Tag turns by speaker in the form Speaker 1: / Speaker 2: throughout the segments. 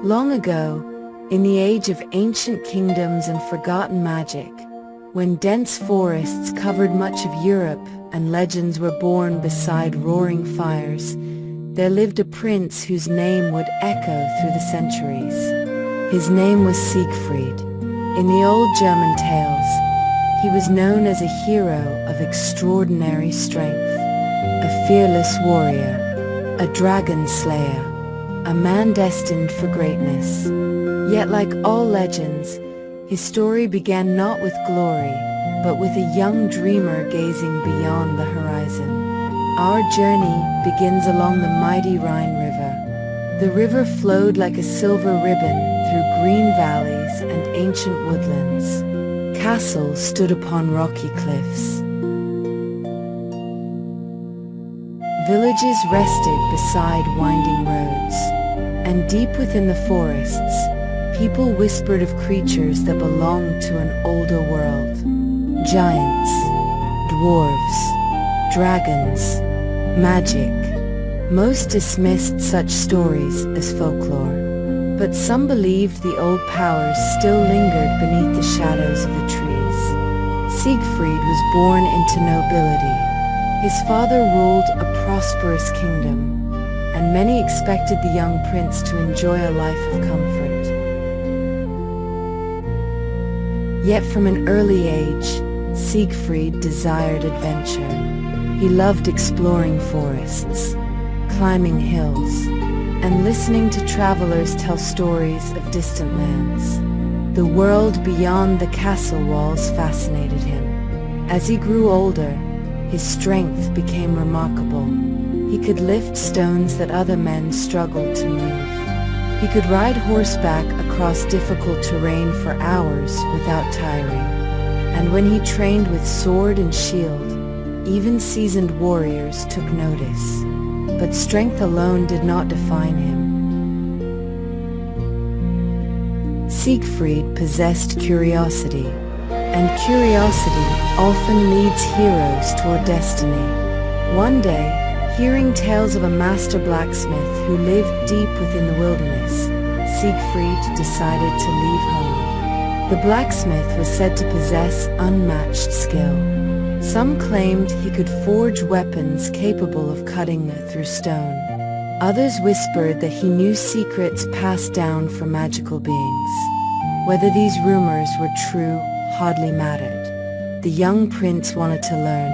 Speaker 1: Long ago, in the age of ancient kingdoms and forgotten magic, when dense forests covered much of Europe and legends were born beside roaring fires, there lived a prince whose name would echo through the centuries. His name was Siegfried. In the old German tales, he was known as a hero of extraordinary strength, a fearless warrior, a dragon slayer, a man destined for greatness. Yet like all legends, his story began not with glory, but with a young dreamer gazing beyond the horizon. Our journey begins along the mighty Rhine River. The river flowed like a silver ribbon through green valleys and ancient woodlands. Castles stood upon rocky cliffs. Villages rested beside winding roads. And deep within the forests, people whispered of creatures that belonged to an older world. Giants, dwarves, dragons, magic. Most dismissed such stories as folklore, but some believed the old powers still lingered beneath the shadows of the trees. Siegfried was born into nobility. His father ruled a prosperous kingdom, and many expected the young prince to enjoy a life of comfort. Yet from an early age, Siegfried desired adventure. He loved exploring forests, climbing hills, and listening to travelers tell stories of distant lands. The world beyond the castle walls fascinated him. As he grew older, his strength became remarkable. He could lift stones that other men struggled to move. He could ride horseback across difficult terrain for hours without tiring. And when he trained with sword and shield, even seasoned warriors took notice. But strength alone did not define him. Siegfried possessed curiosity, and curiosity often leads heroes toward destiny. One day, hearing tales of a master blacksmith who lived deep within the wilderness, Siegfried decided to leave home. The blacksmith was said to possess unmatched skill. Some claimed he could forge weapons capable of cutting through stone. Others whispered that he knew secrets passed down from magical beings. Whether these rumors were true hardly mattered. The young prince wanted to learn.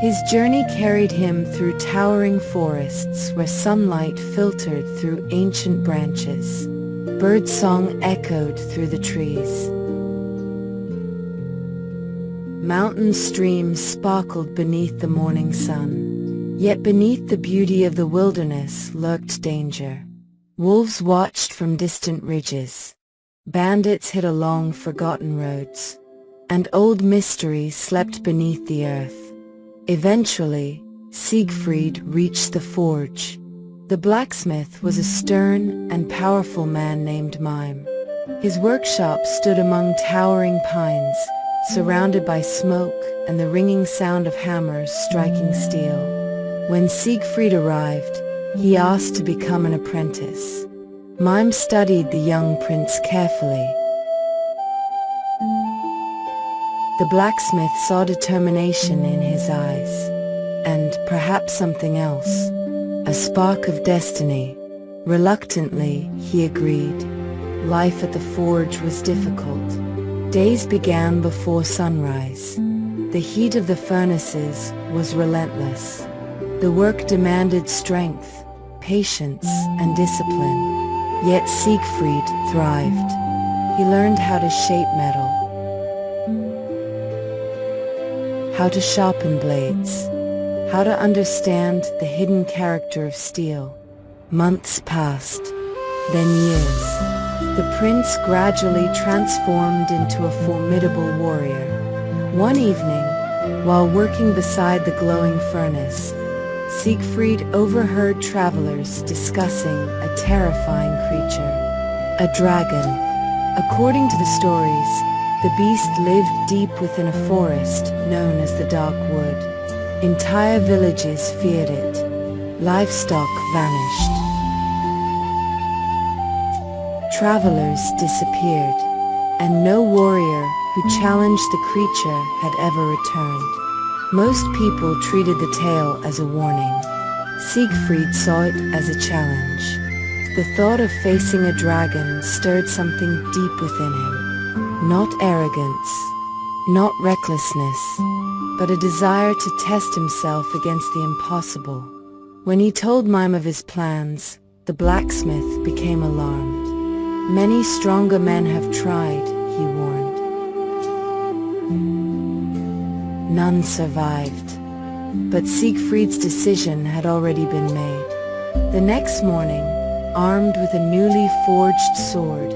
Speaker 1: His journey carried him through towering forests where sunlight filtered through ancient branches. Birdsong echoed through the trees. Mountain streams sparkled beneath the morning sun. Yet beneath the beauty of the wilderness lurked danger. Wolves watched from distant ridges. Bandits hid along forgotten roads. And old mysteries slept beneath the earth. Eventually, Siegfried reached the forge. The blacksmith was a stern and powerful man named Mime. His workshop stood among towering pines, surrounded by smoke and the ringing sound of hammers striking steel. When Siegfried arrived, he asked to become an apprentice. Mime studied the young prince carefully. The blacksmith saw determination in his eyes, and perhaps something else, a spark of destiny. Reluctantly, he agreed. Life at the forge was difficult. Days began before sunrise. The heat of the furnaces was relentless. The work demanded strength, patience, and discipline. Yet Siegfried thrived. He learned how to shape metal, how to sharpen blades, how to understand the hidden character of steel. Months passed, then years. The prince gradually transformed into a formidable warrior. One evening, while working beside the glowing furnace, Siegfried overheard travelers discussing a terrifying creature, a dragon. According to the stories, the beast lived deep within a forest known as the Dark Wood. Entire villages feared it. Livestock vanished. Travelers disappeared, and no warrior who challenged the creature had ever returned. Most people treated the tale as a warning. Siegfried saw it as a challenge. The thought of facing a dragon stirred something deep within him. Not arrogance, not recklessness, but a desire to test himself against the impossible. When he told Mime of his plans, the blacksmith became alarmed. Many stronger men have tried, he warned. None survived. But Siegfried's decision had already been made. The next morning, armed with a newly forged sword,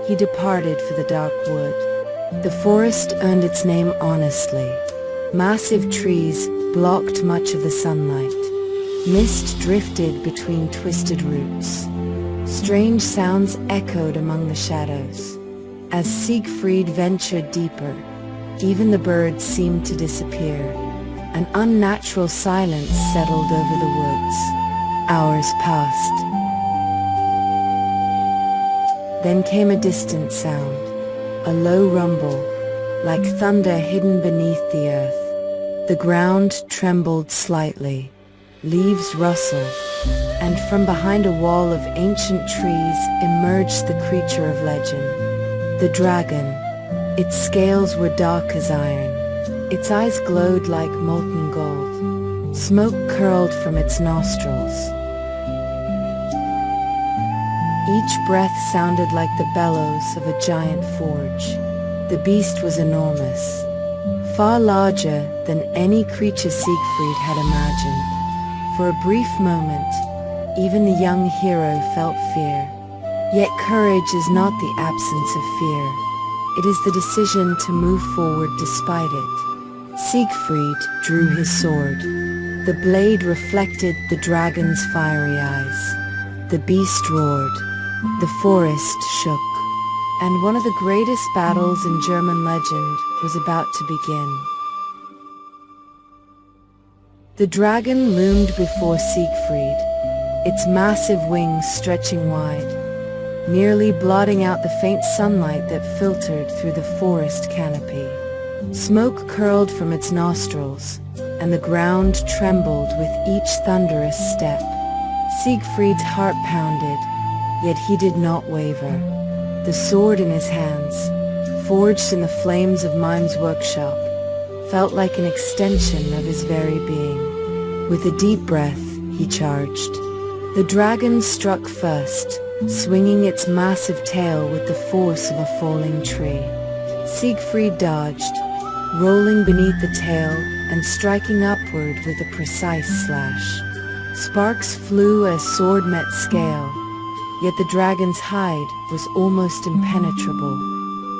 Speaker 1: he departed for the dark wood. The forest earned its name honestly. Massive trees blocked much of the sunlight. Mist drifted between twisted roots. Strange sounds echoed among the shadows. As Siegfried ventured deeper, even the birds seemed to disappear. An unnatural silence settled over the woods. Hours passed. Then came a distant sound, a low rumble, like thunder hidden beneath the earth. The ground trembled slightly, leaves rustled, and from behind a wall of ancient trees emerged the creature of legend. The dragon. Its scales were dark as iron. Its eyes glowed like molten gold. Smoke curled from its nostrils. Each breath sounded like the bellows of a giant forge. The beast was enormous, far larger than any creature Siegfried had imagined. For a brief moment, even the young hero felt fear. Yet courage is not the absence of fear. It is the decision to move forward despite it. Siegfried drew his sword. The blade reflected the dragon's fiery eyes. The beast roared. The forest shook. And one of the greatest battles in German legend was about to begin. The dragon loomed before Siegfried, its massive wings stretching wide, nearly blotting out the faint sunlight that filtered through the forest canopy. Smoke curled from its nostrils, and the ground trembled with each thunderous step. Siegfried's heart pounded, yet he did not waver. The sword in his hands, forged in the flames of Mime's workshop, felt like an extension of his very being. With a deep breath, he charged. The dragon struck first, swinging its massive tail with the force of a falling tree. Siegfried dodged, rolling beneath the tail and striking upward with a precise slash. Sparks flew as sword met scale, yet the dragon's hide was almost impenetrable.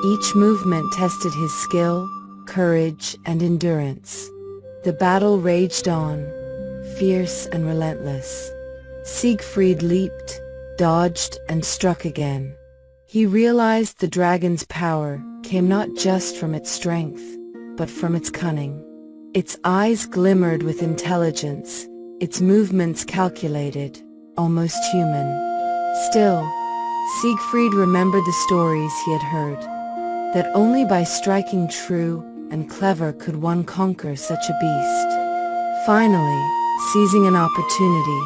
Speaker 1: Each movement tested his skill, courage, and endurance. The battle raged on, fierce and relentless. Siegfried leaped, dodged, and struck again. He realized the dragon's power came not just from its strength, but from its cunning. Its eyes glimmered with intelligence, its movements calculated, almost human. Still, Siegfried remembered the stories he had heard, that only by striking true and clever could one conquer such a beast. Finally, seizing an opportunity,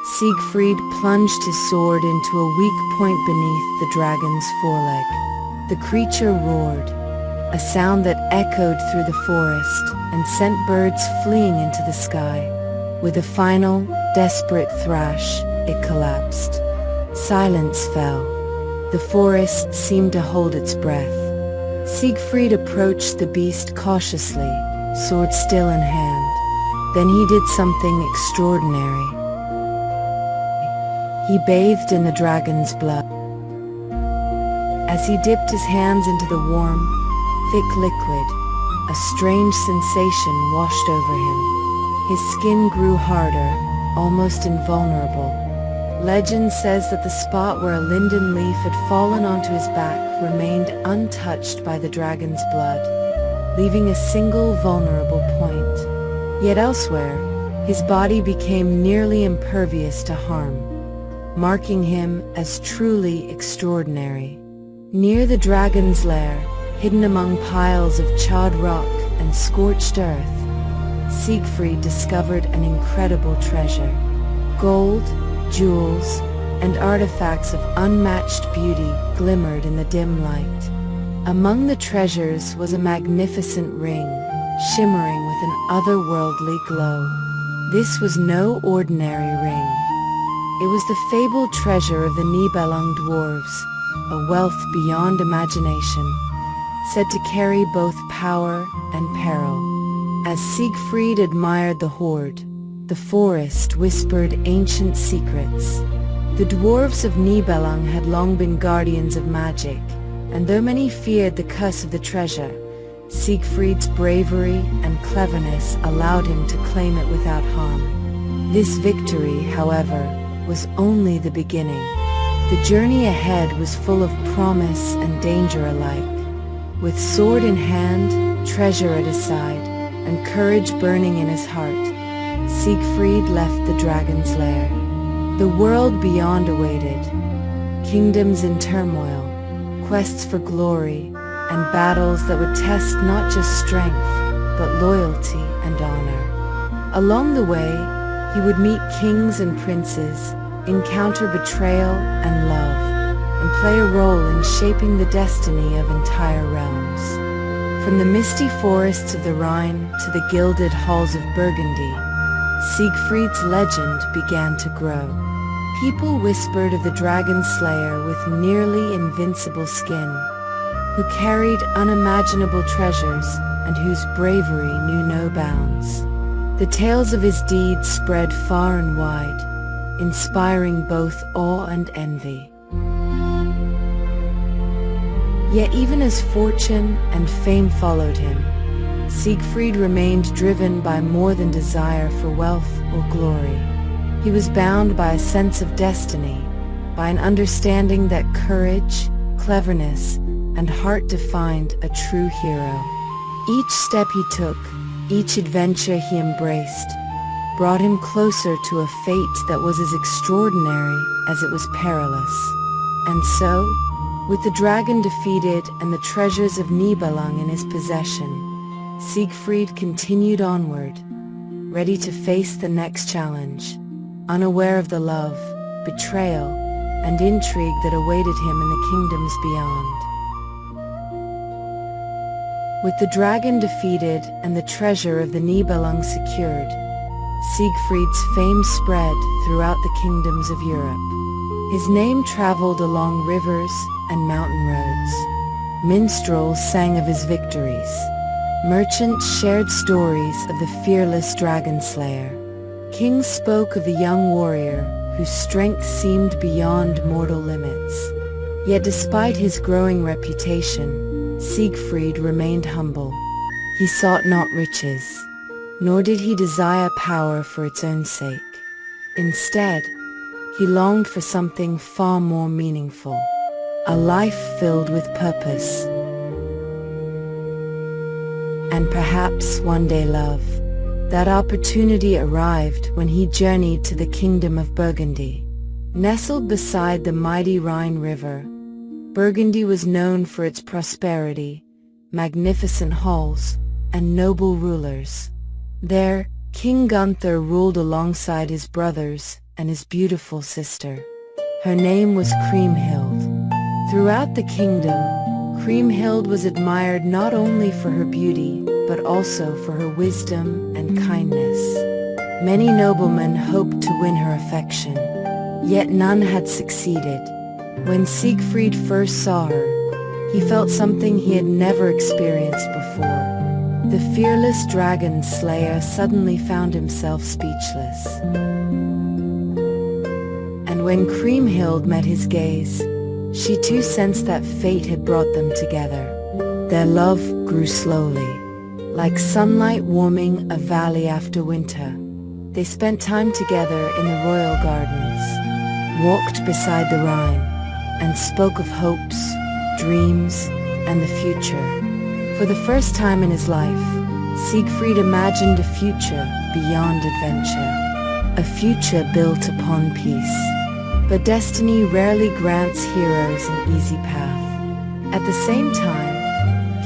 Speaker 1: Siegfried plunged his sword into a weak point beneath the dragon's foreleg. The creature roared, a sound that echoed through the forest and sent birds fleeing into the sky. With a final, desperate thrash, it collapsed. Silence fell. The forest seemed to hold its breath. Siegfried approached the beast cautiously, sword still in hand. Then he did something extraordinary. He bathed in the dragon's blood. As he dipped his hands into the warm, thick liquid, a strange sensation washed over him. His skin grew harder, almost invulnerable. Legend says that the spot where a linden leaf had fallen onto his back remained untouched by the dragon's blood, leaving a single vulnerable point. Yet elsewhere, his body became nearly impervious to harm. marking him as truly extraordinary. Near the dragon's lair, hidden among piles of charred rock and scorched earth, Siegfried discovered an incredible treasure. Gold, jewels, and artifacts of unmatched beauty glimmered in the dim light. Among the treasures was a magnificent ring, shimmering with an otherworldly glow. This was no ordinary ring. It was the fabled treasure of the Nibelung dwarves, a wealth beyond imagination, said to carry both power and peril. As Siegfried admired the hoard, the forest whispered ancient secrets. The dwarves of Nibelung had long been guardians of magic, and though many feared the curse of the treasure, Siegfried's bravery and cleverness allowed him to claim it without harm. This victory, however, was only the beginning. The journey ahead was full of promise and danger alike. With sword in hand, treasure at his side, and courage burning in his heart, Siegfried left the dragon's lair. The world beyond awaited, kingdoms in turmoil, quests for glory, and battles that would test not just strength, but loyalty and honor. Along the way, he would meet kings and princes, encounter betrayal and love, and play a role in shaping the destiny of entire realms. From the misty forests of the Rhine to the gilded halls of Burgundy, Siegfried's legend began to grow. People whispered of the dragon slayer with nearly invincible skin, who carried unimaginable treasures and whose bravery knew no bounds. The tales of his deeds spread far and wide, inspiring both awe and envy. Yet even as fortune and fame followed him, Siegfried remained driven by more than desire for wealth or glory. He was bound by a sense of destiny, by an understanding that courage, cleverness, and heart defined a true hero. Each step he took, each adventure he embraced, brought him closer to a fate that was as extraordinary as it was perilous. And so, with the dragon defeated and the treasures of Nibelung in his possession, Siegfried continued onward, ready to face the next challenge, unaware of the love, betrayal, and intrigue that awaited him in the kingdoms beyond. With the dragon defeated and the treasure of the Nibelung secured, Siegfried's fame spread throughout the kingdoms of Europe. His name traveled along rivers and mountain roads. Minstrels sang of his victories. Merchants shared stories of the fearless dragon slayer. Kings spoke of the young warrior whose strength seemed beyond mortal limits. Yet despite his growing reputation, Siegfried remained humble. He sought not riches, nor did he desire power for its own sake. Instead, he longed for something far more meaningful, a life filled with purpose, and perhaps one day love. That opportunity arrived when he journeyed to the kingdom of Burgundy. Nestled beside the mighty Rhine River, Burgundy was known for its prosperity, magnificent halls, and noble rulers. There, King Gunther ruled alongside his brothers and his beautiful sister. Her name was Kriemhild. Throughout the kingdom, Kriemhild was admired not only for her beauty, but also for her wisdom and kindness. Many noblemen hoped to win her affection, yet none had succeeded. When Siegfried first saw her, he felt something he had never experienced before. The fearless dragon slayer suddenly found himself speechless. And when Kriemhild met his gaze, she too sensed that fate had brought them together. Their love grew slowly, like sunlight warming a valley after winter. They spent time together in the royal gardens, walked beside the Rhine, and spoke of hopes, dreams, and the future. For the first time in his life, Siegfried imagined a future beyond adventure, a future built upon peace. But destiny rarely grants heroes an easy path. At the same time,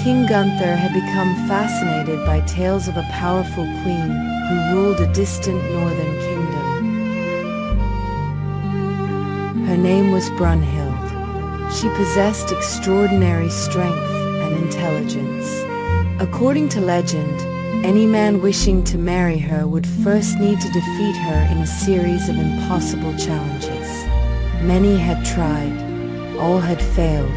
Speaker 1: King Gunther had become fascinated by tales of a powerful queen who ruled a distant northern kingdom. Her name was Brunhild. She possessed extraordinary strength and intelligence. According to legend, any man wishing to marry her would first need to defeat her in a series of impossible challenges. Many had tried, all had failed.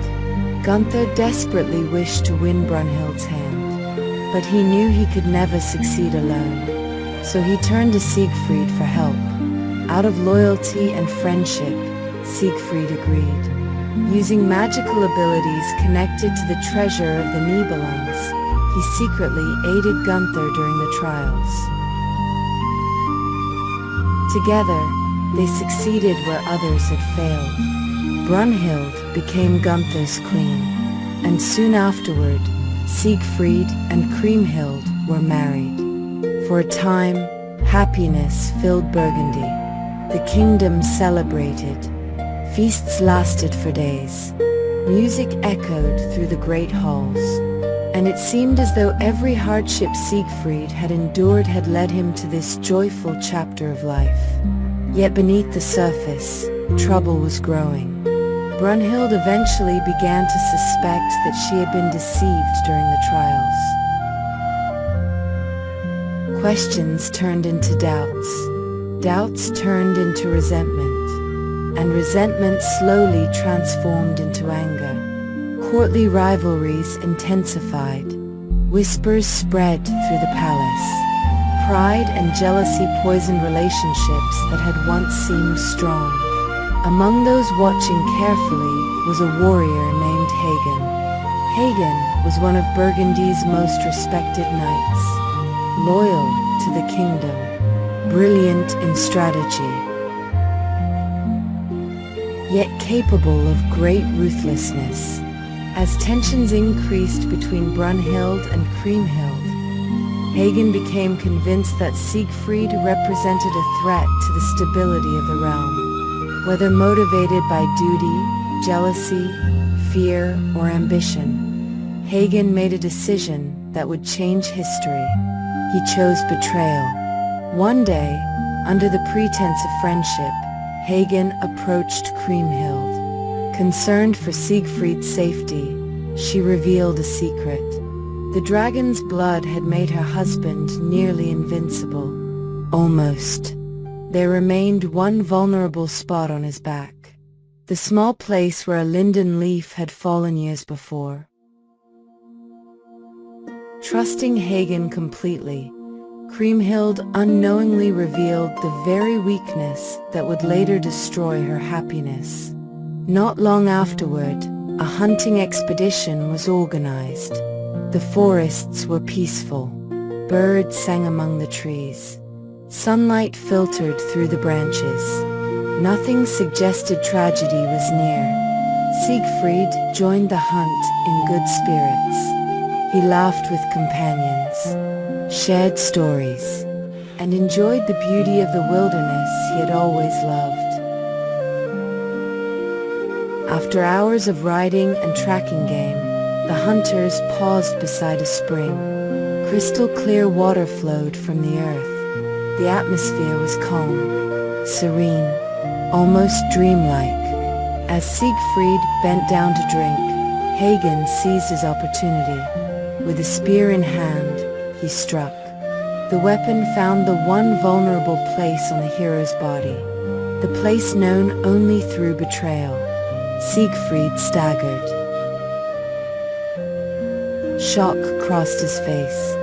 Speaker 1: Gunther desperately wished to win Brunhild's hand, but he knew he could never succeed alone. So he turned to Siegfried for help. Out of loyalty and friendship, Siegfried agreed. Using magical abilities connected to the treasure of the Nibelungs, he secretly aided Gunther during the trials. Together, they succeeded where others had failed. Brunhild became Gunther's queen, and soon afterward, Siegfried and Kriemhild were married. For a time, happiness filled Burgundy. The kingdom celebrated. Feasts lasted for days. Music echoed through the great halls, and it seemed as though every hardship Siegfried had endured had led him to this joyful chapter of life. Yet beneath the surface, trouble was growing. Brunhild eventually began to suspect that she had been deceived during the trials. Questions turned into doubts. Doubts turned into resentment, and resentment slowly transformed into anger. Courtly rivalries intensified. Whispers spread through the palace. Pride and jealousy poisoned relationships that had once seemed strong. Among those watching carefully was a warrior named Hagen. Hagen was one of Burgundy's most respected knights, loyal to the kingdom, brilliant in strategy, yet capable of great ruthlessness. As tensions increased between Brunhild and Kriemhild, Hagen became convinced that Siegfried represented a threat to the stability of the realm. Whether motivated by duty, jealousy, fear, or ambition, Hagen made a decision that would change history. He chose betrayal. One day, under the pretense of friendship, Hagen approached Kriemhild. Concerned for Siegfried's safety, she revealed a secret. The dragon's blood had made her husband nearly invincible. Almost. There remained one vulnerable spot on his back, the small place where a linden leaf had fallen years before. Trusting Hagen completely, Kriemhild unknowingly revealed the very weakness that would later destroy her happiness. Not long afterward, a hunting expedition was organized. The forests were peaceful. Birds sang among the trees. Sunlight filtered through the branches. Nothing suggested tragedy was near. Siegfried joined the hunt in good spirits. He laughed with companions, shared stories, and enjoyed the beauty of the wilderness he had always loved. After hours of riding and tracking game, the hunters paused beside a spring. Crystal clear water flowed from the earth. The atmosphere was calm, serene, almost dreamlike. As Siegfried bent down to drink, Hagen seized his opportunity. With a spear in hand, he struck. The weapon found the one vulnerable place on the hero's body, the place known only through betrayal. Siegfried staggered. Shock crossed his face,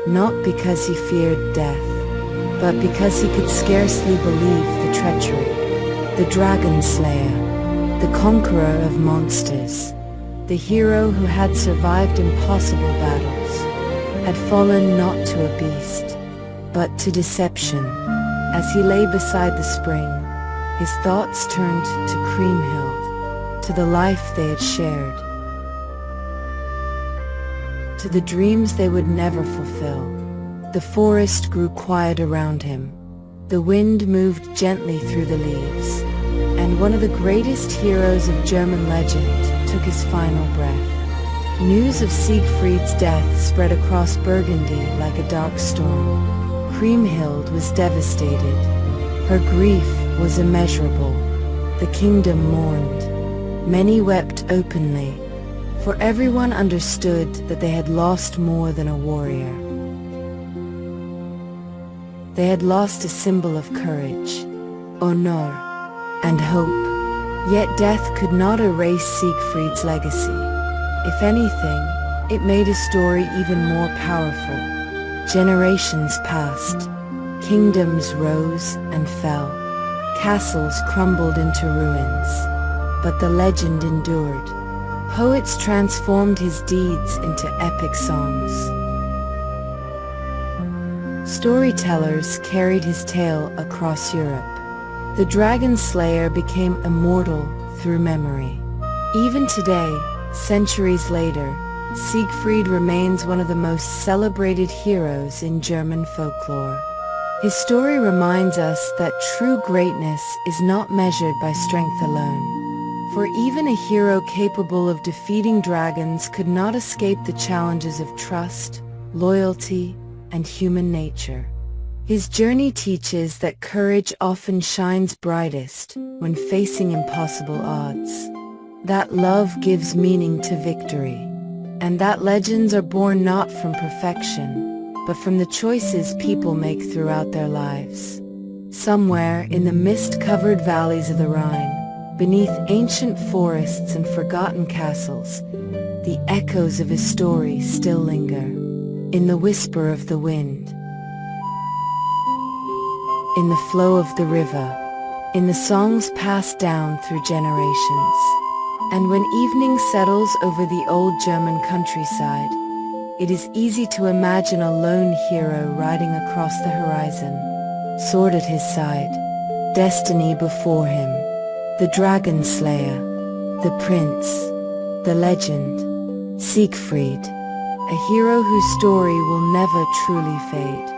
Speaker 1: not because he feared death, but because he could scarcely believe the treachery. The dragon slayer, the conqueror of monsters, the hero who had survived impossible battles, had fallen not to a beast, but to deception. As he lay beside the spring, his thoughts turned to Kriemhild, to the life they had shared, to the dreams they would never fulfill. The forest grew quiet around him. The wind moved gently through the leaves. and one of the greatest heroes of German legend took his final breath. News of Siegfried's death spread across Burgundy like a dark storm. Kriemhild was devastated. Her grief was immeasurable. The kingdom mourned. Many wept openly, for everyone understood that they had lost more than a warrior. They had lost a symbol of courage, honor, and hope. Yet death could not erase Siegfried's legacy. If anything, it made his story even more powerful. Generations passed. Kingdoms rose and fell. Castles crumbled into ruins. But the legend endured. Poets transformed his deeds into epic songs. Storytellers carried his tale across Europe. The dragon slayer became immortal through memory. Even today, centuries later, Siegfried remains one of the most celebrated heroes in German folklore. His story reminds us that true greatness is not measured by strength alone. For even a hero capable of defeating dragons could not escape the challenges of trust, loyalty, and human nature. His journey teaches that courage often shines brightest when facing impossible odds. That love gives meaning to victory, and that legends are born not from perfection, but from the choices people make throughout their lives. Somewhere in the mist-covered valleys of the Rhine, beneath ancient forests and forgotten castles, the echoes of his story still linger. In the whisper of the wind, in the flow of the river, in the songs passed down through generations. And when evening settles over the old German countryside, it is easy to imagine a lone hero riding across the horizon, sword at his side, destiny before him, the dragon slayer, the prince, the legend, Siegfried, a hero whose story will never truly fade.